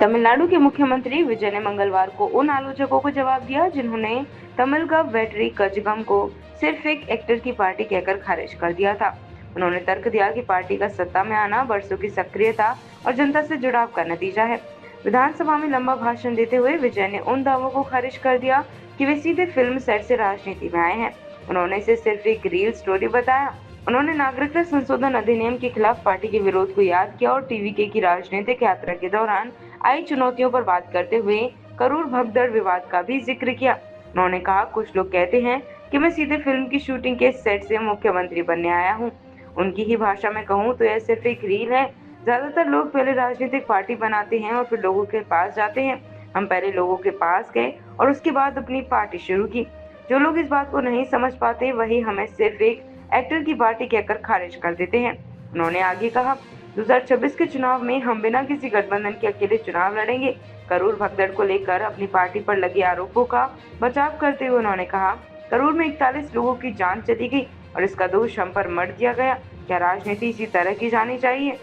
तमिलनाडु के मुख्यमंत्री विजय ने मंगलवार को उन आलोचकों को जवाब दिया जिन्होंने तमिल का वेट्री कजगम को सिर्फ एक एक्टर की पार्टी कहकर खारिज कर दिया था। उन्होंने तर्क दिया कि पार्टी का सत्ता में आना वर्षों की सक्रियता और जनता से जुड़ाव का नतीजा है। विधानसभा में लंबा भाषण देते हुए विजय ने उन दावों को खारिज कर दिया कि वे सीधे फिल्म सेट से राजनीति में आए हैं। उन्होंने इसे सिर्फ एक रील स्टोरी बताया। उन्होंने नागरिकता संशोधन अधिनियम के खिलाफ पार्टी के विरोध को याद किया और टीवीके की राजनीतिक यात्रा के दौरान आई चुनौतियों पर बात करते हुए करूर भगदड़ विवाद का भी जिक्र किया। उन्होंने कहा, कुछ लोग कहते हैं कि मैं सीधे फिल्म की शूटिंग के सेट से मुख्यमंत्री बनने आया हूं। उनकी ही भाषा में कहूं तो यह सिर्फ एक रील है। ज्यादातर लोग पहले राजनीतिक पार्टी बनाते हैं और फिर लोगों के पास जाते हैं। हम पहले लोगों के पास गए और उसके बाद अपनी पार्टी शुरू की। जो लोग इस बात को नहीं समझ पाते वही हमें सिर्फ एक एक्टर की पार्टी कहकर खारिज कर देते हैं। उन्होंने आगे कहा, 2026 के चुनाव में हम बिना किसी गठबंधन के अकेले चुनाव लड़ेंगे। करूर भगदड़ को लेकर अपनी पार्टी पर लगे आरोपों का बचाव करते हुए उन्होंने कहा, करूर में 41 लोगों की जान चली गई और इसका दोष हम पर मढ़ दिया गया। क्या राजनीति इसी तरह की जानी चाहिए?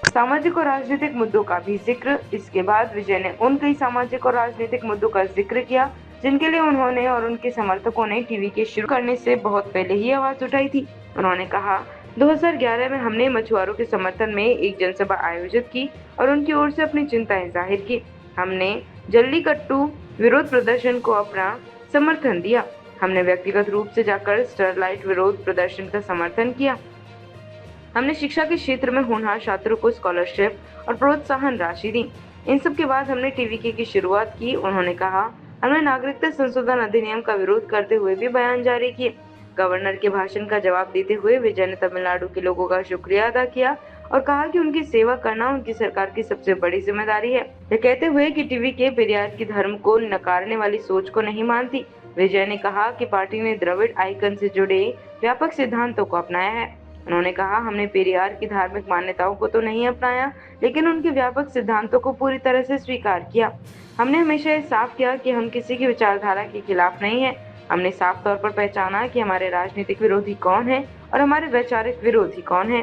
सामाजिक और राजनीतिक मुद्दों का भी जिक्र। इसके बाद विजय ने उन कई सामाजिक और राजनीतिक मुद्दों का जिक्र किया जिनके लिए उन्होंने और उनके समर्थकों ने टीवी के शुरू करने से बहुत पहले ही आवाज उठाई थी। उन्होंने कहा, 2011 में हमने मछुआरों के समर्थन में एक जनसभा आयोजित की और उनकी ओर से अपनी चिंताएं जाहिर की। हमने जल्लीकट्टू विरोध प्रदर्शन को अपना समर्थन दिया। हमने व्यक्तिगत रूप से जाकर स्टरलाइट विरोध प्रदर्शन का समर्थन किया। हमने शिक्षा के क्षेत्र में होनहार छात्रों को स्कॉलरशिप और प्रोत्साहन राशि दी। इन सब के बाद हमने टीवीके की शुरुआत की। उन्होंने कहा, हमने नागरिकता संशोधन अधिनियम का विरोध करते हुए भी बयान जारी किए। गवर्नर के भाषण का जवाब देते हुए विजय ने तमिलनाडु के लोगों का शुक्रिया अदा किया और कहा कि उनकी सेवा करना उनकी सरकार की सबसे बड़ी जिम्मेदारी है। यह कहते हुए कि टीवीके पेरियार की धर्म को नकारने वाली सोच को नहीं मानती। विजय ने कहा कि पार्टी ने द्रविड़ आइकन से जुड़े व्यापक सिद्धांतों को अपनाया है। उन्होंने कहा, हमने पेरियार की धार्मिक मान्यताओं को तो नहीं अपनाया, लेकिन उनके व्यापक सिद्धांतों को पूरी तरह से स्वीकार किया। हमने हमेशा ये साफ किया कि हम किसी की विचारधारा के खिलाफ नहीं हैं। हमने साफ तौर पर पहचाना कि हमारे राजनीतिक विरोधी कौन है और हमारे वैचारिक विरोधी कौन है।